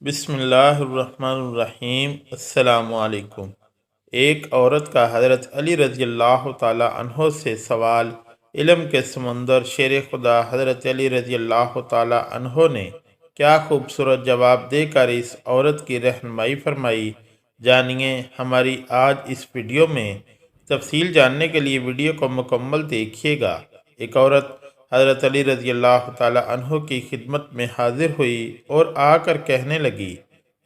بسم اللہ الرحمن الرحیم۔ السلام علیکم۔ ایک عورت کا حضرت علی رضی اللہ تعالی عنہ سے سوال۔ علم کے سمندر شیر خدا حضرت علی رضی اللہ تعالی عنہ نے کیا خوبصورت جواب دے کر اس عورت کی رہنمائی فرمائی، جانیے ہماری آج اس ویڈیو میں۔ تفصیل جاننے کے لیے ویڈیو کو مکمل دیکھیے گا۔ ایک عورت حضرت علی رضی اللہ تعالی عنہ کی خدمت میں حاضر ہوئی اور آ کر کہنے لگی،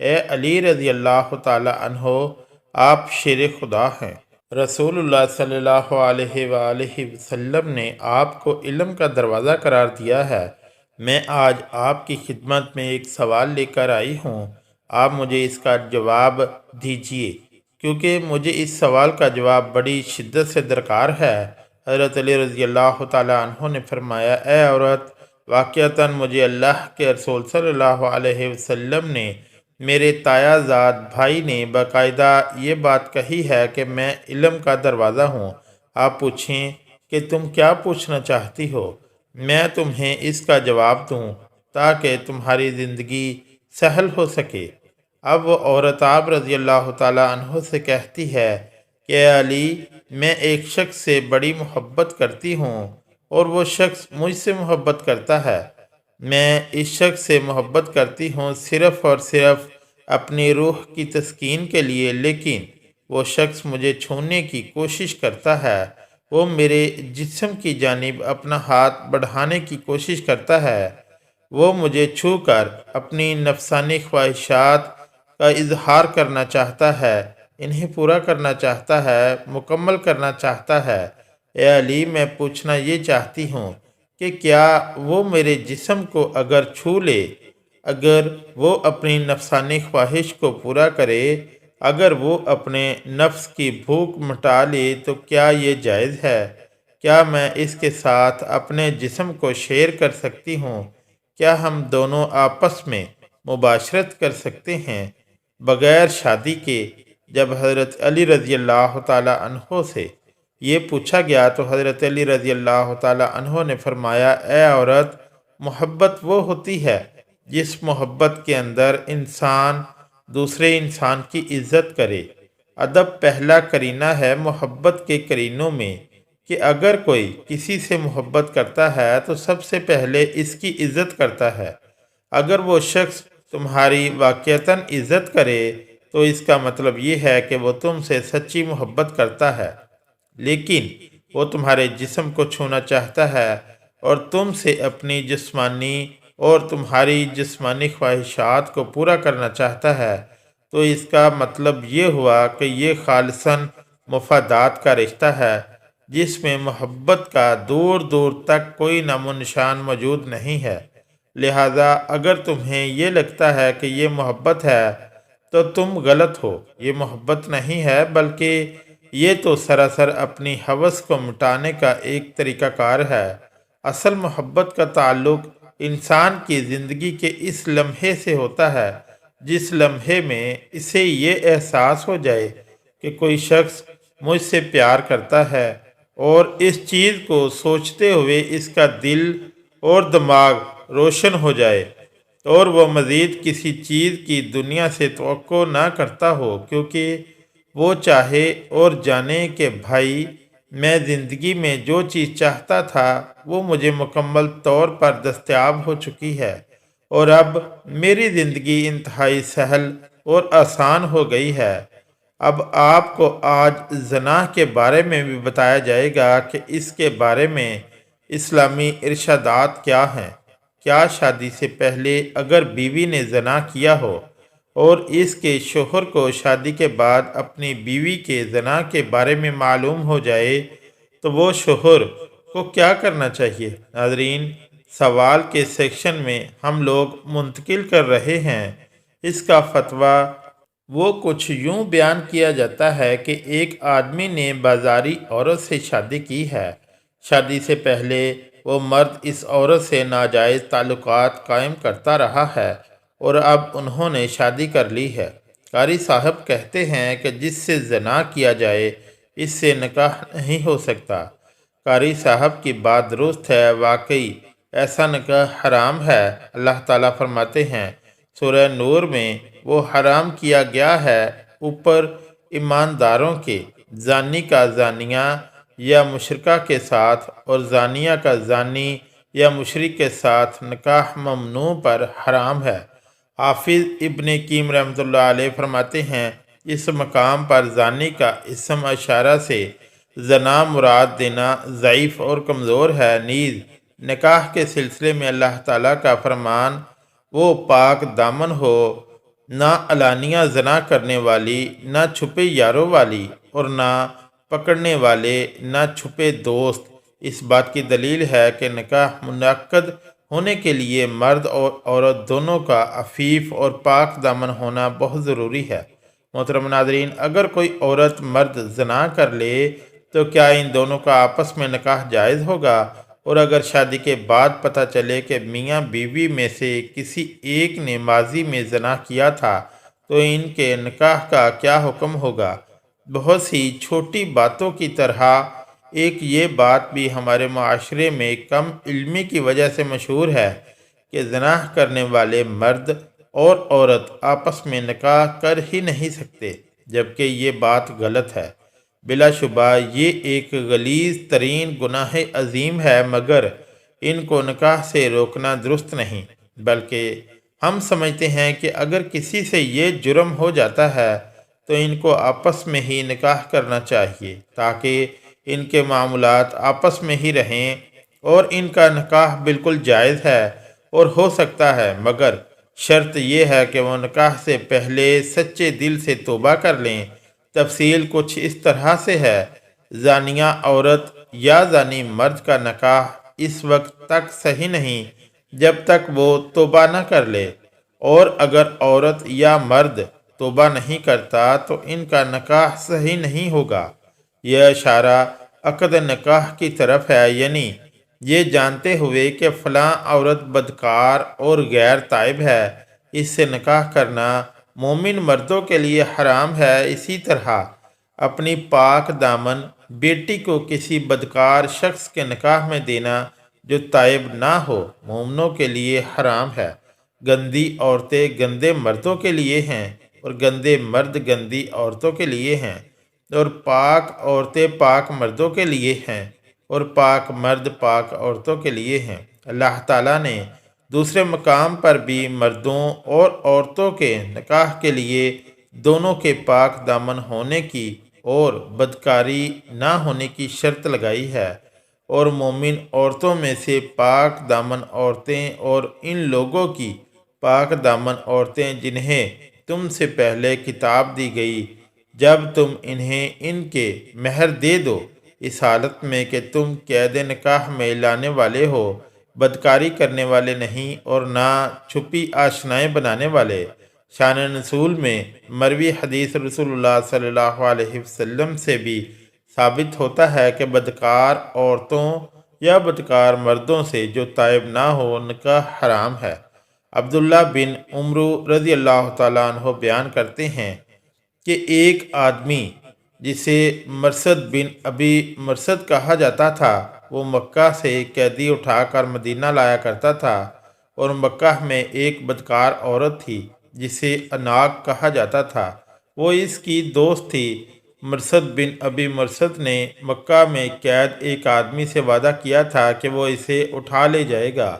اے علی رضی اللہ تعالی عنہ، آپ شیر خدا ہیں۔ رسول اللہ صلی اللہ علیہ وآلہ وسلم نے آپ کو علم کا دروازہ قرار دیا ہے۔ میں آج آپ کی خدمت میں ایک سوال لے کر آئی ہوں، آپ مجھے اس کا جواب دیجیے، کیونکہ مجھے اس سوال کا جواب بڑی شدت سے درکار ہے۔ حضرت علی رضی اللہ تعالیٰ عنہ نے فرمایا، اے عورت، واقعتاً مجھے اللہ کے رسول صلی اللہ علیہ وسلم نے، میرے تایا زاد بھائی نے باقاعدہ یہ بات کہی ہے کہ میں علم کا دروازہ ہوں۔ آپ پوچھیں کہ تم کیا پوچھنا چاہتی ہو، میں تمہیں اس کا جواب دوں تاکہ تمہاری زندگی سہل ہو سکے۔ اب وہ عورت آپ رضی اللہ تعالیٰ عنہ سے کہتی ہے کہ اے علی، میں ایک شخص سے بڑی محبت کرتی ہوں اور وہ شخص مجھ سے محبت کرتا ہے۔ میں اس شخص سے محبت کرتی ہوں صرف اور صرف اپنی روح کی تسکین کے لیے، لیکن وہ شخص مجھے چھونے کی کوشش کرتا ہے، وہ میرے جسم کی جانب اپنا ہاتھ بڑھانے کی کوشش کرتا ہے، وہ مجھے چھو کر اپنی نفسانی خواہشات کا اظہار کرنا چاہتا ہے، انہیں پورا کرنا چاہتا ہے، مکمل کرنا چاہتا ہے۔ اے علی، میں پوچھنا یہ چاہتی ہوں کہ کیا وہ میرے جسم کو اگر چھو لے، اگر وہ اپنی نفسانی خواہش کو پورا کرے، اگر وہ اپنے نفس کی بھوک مٹا لے تو کیا یہ جائز ہے؟ کیا میں اس کے ساتھ اپنے جسم کو شیئر کر سکتی ہوں؟ کیا ہم دونوں آپس میں مباشرت کر سکتے ہیں بغیر شادی کے؟ جب حضرت علی رضی اللہ تعالیٰ عنہ سے یہ پوچھا گیا تو حضرت علی رضی اللہ تعالیٰ عنہ نے فرمایا، اے عورت، محبت وہ ہوتی ہے جس محبت کے اندر انسان دوسرے انسان کی عزت کرے۔ ادب پہلا کرینہ ہے محبت کے کرینوں میں، کہ اگر کوئی کسی سے محبت کرتا ہے تو سب سے پہلے اس کی عزت کرتا ہے۔ اگر وہ شخص تمہاری واقعتاً عزت کرے تو اس کا مطلب یہ ہے کہ وہ تم سے سچی محبت کرتا ہے، لیکن وہ تمہارے جسم کو چھونا چاہتا ہے اور تم سے اپنی جسمانی اور تمہاری جسمانی خواہشات کو پورا کرنا چاہتا ہے، تو اس کا مطلب یہ ہوا کہ یہ خالصاً مفادات کا رشتہ ہے، جس میں محبت کا دور دور تک کوئی نام و نشان موجود نہیں ہے۔ لہذا اگر تمہیں یہ لگتا ہے کہ یہ محبت ہے تو تم غلط ہو، یہ محبت نہیں ہے، بلکہ یہ تو سراسر اپنی ہوس کو مٹانے کا ایک طریقہ کار ہے۔ اصل محبت کا تعلق انسان کی زندگی کے اس لمحے سے ہوتا ہے جس لمحے میں اسے یہ احساس ہو جائے کہ کوئی شخص مجھ سے پیار کرتا ہے، اور اس چیز کو سوچتے ہوئے اس کا دل اور دماغ روشن ہو جائے اور وہ مزید کسی چیز کی دنیا سے توقع نہ کرتا ہو، کیونکہ وہ چاہے اور جانے کہ بھائی، میں زندگی میں جو چیز چاہتا تھا وہ مجھے مکمل طور پر دستیاب ہو چکی ہے، اور اب میری زندگی انتہائی سہل اور آسان ہو گئی ہے۔ اب آپ کو آج زنا کے بارے میں بھی بتایا جائے گا کہ اس کے بارے میں اسلامی ارشادات کیا ہیں۔ کیا شادی سے پہلے اگر بیوی نے زنا کیا ہو اور اس کے شوہر کو شادی کے بعد اپنی بیوی کے زنا کے بارے میں معلوم ہو جائے تو وہ شوہر کو کیا کرنا چاہیے؟ ناظرین، سوال کے سیکشن میں ہم لوگ منتقل کر رہے ہیں۔ اس کا فتویٰ وہ کچھ یوں بیان کیا جاتا ہے کہ ایک آدمی نے بازاری عورت سے شادی کی ہے۔ شادی سے پہلے وہ مرد اس عورت سے ناجائز تعلقات قائم کرتا رہا ہے اور اب انہوں نے شادی کر لی ہے۔ قاری صاحب کہتے ہیں کہ جس سے زنا کیا جائے اس سے نکاح نہیں ہو سکتا۔ قاری صاحب کی بات درست ہے، واقعی ایسا نکاح حرام ہے۔ اللہ تعالیٰ فرماتے ہیں سورہ نور میں وہ حرام کیا گیا ہے اوپر ایمانداروں کے، زانی کا زانیہ یا مشرکہ کے ساتھ اور زانیہ کا زانی یا مشرک کے ساتھ نکاح ممنوع پر حرام ہے۔ حافظ ابن قیم رحمۃ اللہ علیہ فرماتے ہیں اس مقام پر زانی کا اسم اشارہ سے زنا مراد دینا ضعیف اور کمزور ہے۔ نیز نکاح کے سلسلے میں اللہ تعالیٰ کا فرمان وہ پاک دامن ہو، نہ علانیہ زنا کرنے والی، نہ چھپے یاروں والی، اور نہ پکڑنے والے، نہ چھپے دوست، اس بات کی دلیل ہے کہ نکاح منعقد ہونے کے لیے مرد اور عورت دونوں کا عفیف اور پاک دامن ہونا بہت ضروری ہے۔ محترم ناظرین، اگر کوئی عورت مرد زنا کر لے تو کیا ان دونوں کا آپس میں نکاح جائز ہوگا؟ اور اگر شادی کے بعد پتہ چلے کہ میاں بیوی میں سے کسی ایک نے ماضی میں زنا کیا تھا تو ان کے نکاح کا کیا حکم ہوگا؟ بہت سی چھوٹی باتوں کی طرح ایک یہ بات بھی ہمارے معاشرے میں کم علمی کی وجہ سے مشہور ہے کہ زنا کرنے والے مرد اور عورت آپس میں نکاح کر ہی نہیں سکتے، جبکہ یہ بات غلط ہے۔ بلا شبہ یہ ایک غلیظ ترین گناہ عظیم ہے، مگر ان کو نکاح سے روکنا درست نہیں، بلکہ ہم سمجھتے ہیں کہ اگر کسی سے یہ جرم ہو جاتا ہے تو ان کو آپس میں ہی نکاح کرنا چاہیے تاکہ ان کے معاملات آپس میں ہی رہیں، اور ان کا نکاح بالکل جائز ہے اور ہو سکتا ہے، مگر شرط یہ ہے کہ وہ نکاح سے پہلے سچے دل سے توبہ کر لیں۔ تفصیل کچھ اس طرح سے ہے: زانیہ عورت یا زانی مرد کا نکاح اس وقت تک صحیح نہیں جب تک وہ توبہ نہ کر لے، اور اگر عورت یا مرد توبہ نہیں کرتا تو ان کا نکاح صحیح نہیں ہوگا۔ یہ اشارہ عقد نکاح کی طرف ہے، یعنی یہ جانتے ہوئے کہ فلاں عورت بدکار اور غیر تائب ہے، اس سے نکاح کرنا مومن مردوں کے لیے حرام ہے۔ اسی طرح اپنی پاک دامن بیٹی کو کسی بدکار شخص کے نکاح میں دینا جو تائب نہ ہو مومنوں کے لیے حرام ہے۔ گندی عورتیں گندے مردوں کے لیے ہیں اور گندے مرد گندی عورتوں کے لیے ہیں، اور پاک عورتیں پاک مردوں کے لیے ہیں اور پاک مرد پاک عورتوں کے لیے ہیں۔ اللہ تعالیٰ نے دوسرے مقام پر بھی مردوں اور عورتوں کے نکاح کے لیے دونوں کے پاک دامن ہونے کی اور بدکاری نہ ہونے کی شرط لگائی ہے، اور مومن عورتوں میں سے پاک دامن عورتیں اور ان لوگوں کی پاک دامن عورتیں جنہیں تم سے پہلے کتاب دی گئی، جب تم انہیں ان کے مہر دے دو، اس حالت میں کہ تم قید نکاح میں لانے والے ہو، بدکاری کرنے والے نہیں اور نہ چھپی آشنائیں بنانے والے۔ شان نزول میں مروی حدیث رسول اللہ صلی اللہ علیہ وسلم سے بھی ثابت ہوتا ہے کہ بدکار عورتوں یا بدکار مردوں سے جو تائب نہ ہو نکاح حرام ہے۔ عبداللہ بن عمرو رضی اللہ تعالیٰ عنہ بیان کرتے ہیں کہ ایک آدمی جسے مرثد بن ابی مرثد کہا جاتا تھا، وہ مکہ سے قیدی اٹھا کر مدینہ لایا کرتا تھا، اور مکہ میں ایک بدکار عورت تھی جسے عناق کہا جاتا تھا، وہ اس کی دوست تھی۔ مرثد بن ابی مرثد نے مکہ میں قید ایک آدمی سے وعدہ کیا تھا کہ وہ اسے اٹھا لے جائے گا۔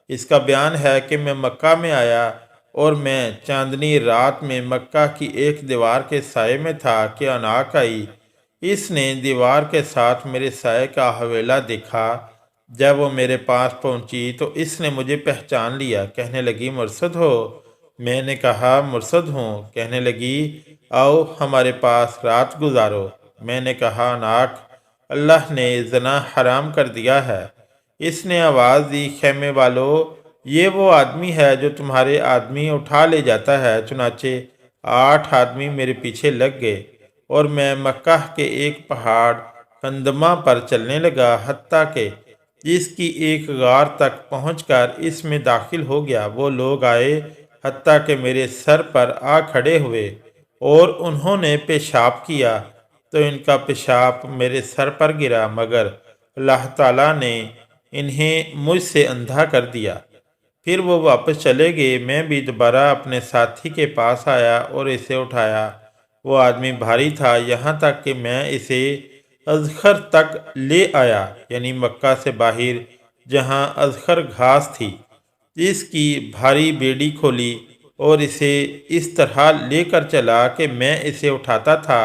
اس کا بیان ہے کہ میں مکہ میں آیا اور میں چاندنی رات میں مکہ کی ایک دیوار کے سائے میں تھا کہ عناق آئی۔ اس نے دیوار کے ساتھ میرے سائے کا حوالہ دیکھا۔ جب وہ میرے پاس پہنچی تو اس نے مجھے پہچان لیا، کہنے لگی مرثد ہو؟ میں نے کہا مرثد ہوں۔ کہنے لگی آؤ ہمارے پاس رات گزارو۔ میں نے کہا عناق، اللہ نے زنا حرام کر دیا ہے۔ اس نے آواز دی خیمے والو، یہ وہ آدمی ہے جو تمہارے آدمی اٹھا لے جاتا ہے۔ چنانچہ 8 آدمی میرے پیچھے لگ گئے اور میں مکہ کے ایک پہاڑ قندمہ پر چلنے لگا، حتیٰ کہ اس کی ایک غار تک پہنچ کر اس میں داخل ہو گیا۔ وہ لوگ آئے حتیٰ کہ میرے سر پر آ کھڑے ہوئے اور انہوں نے پیشاب کیا تو ان کا پیشاب میرے سر پر گرا، مگر اللہ تعالیٰ نے انہیں مجھ سے اندھا کر دیا۔ پھر وہ واپس چلے گئے۔ میں بھی دوبارہ اپنے ساتھی کے پاس آیا اور اسے اٹھایا۔ وہ آدمی بھاری تھا، یہاں تک کہ میں اسے اذخر تک لے آیا، یعنی مکہ سے باہر جہاں اذخر گھاس تھی۔ اس کی بھاری بیڑی کھولی اور اسے اس طرح لے کر چلا کہ میں اسے اٹھاتا تھا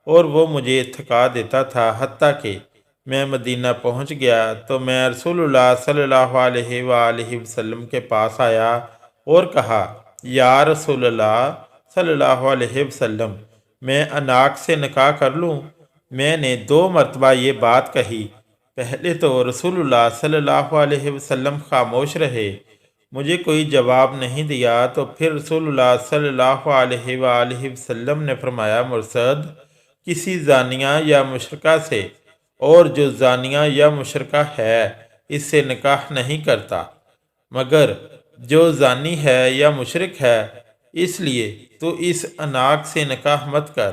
اور وہ مجھے تھکا دیتا تھا، حتیٰ کہ میں مدینہ پہنچ گیا تو میں رسول اللہ صلی اللہ علیہ وآلہ وسلم کے پاس آیا اور کہا، یا رسول اللہ صلی اللہ علیہ وسلم، میں اناق سے نکاح کر لوں؟ میں نے 2 مرتبہ یہ بات کہی۔ پہلے تو رسول اللہ صلی اللہ علیہ وسلم خاموش رہے، مجھے کوئی جواب نہیں دیا۔ تو پھر رسول اللہ صلی اللہ علیہ وآلہ وسلم نے فرمایا، مرشد، کسی زانیہ یا مشرکہ سے، اور جو زانیہ یا مشرکہ ہے اس سے نکاح نہیں کرتا مگر جو زانی ہے یا مشرک ہے، اس لیے تو اس اناق سے نکاح مت کر۔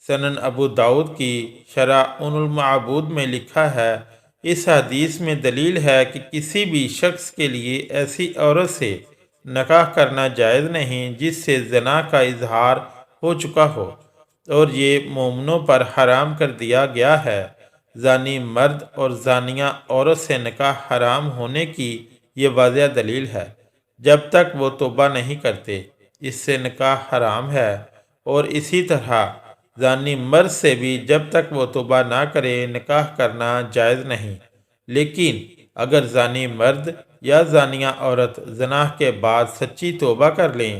سنن ابو داؤد کی شرح المعبود میں لکھا ہے، اس حدیث میں دلیل ہے کہ کسی بھی شخص کے لیے ایسی عورت سے نکاح کرنا جائز نہیں جس سے زنا کا اظہار ہو چکا ہو، اور یہ مومنوں پر حرام کر دیا گیا ہے۔ زانی مرد اور زانیہ عورت سے نکاح حرام ہونے کی یہ واضح دلیل ہے۔ جب تک وہ توبہ نہیں کرتے اس سے نکاح حرام ہے، اور اسی طرح زانی مرد سے بھی جب تک وہ توبہ نہ کرے نکاح کرنا جائز نہیں۔ لیکن اگر زانی مرد یا زانیہ عورت زنا کے بعد سچی توبہ کر لیں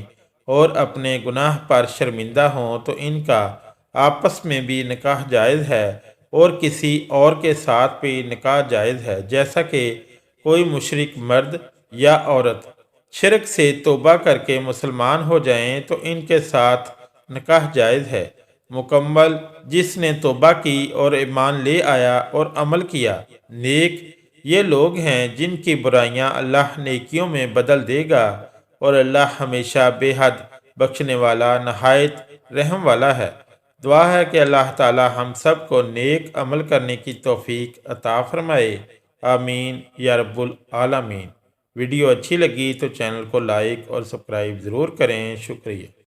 اور اپنے گناہ پر شرمندہ ہوں تو ان کا آپس میں بھی نکاح جائز ہے، اور کسی اور کے ساتھ بھی نکاح جائز ہے۔ جیسا کہ کوئی مشرک مرد یا عورت شرک سے توبہ کر کے مسلمان ہو جائیں تو ان کے ساتھ نکاح جائز ہے مکمل۔ جس نے توبہ کی اور ایمان لے آیا اور عمل کیا نیک، یہ لوگ ہیں جن کی برائیاں اللہ نیکیوں میں بدل دے گا، اور اللہ ہمیشہ بے حد بخشنے والا نہایت رحم والا ہے۔ دعا ہے کہ اللہ تعالی ہم سب کو نیک عمل کرنے کی توفیق عطا فرمائے، آمین یا رب العالمین۔ ویڈیو اچھی لگی تو چینل کو لائک اور سبسکرائب ضرور کریں، شکریہ۔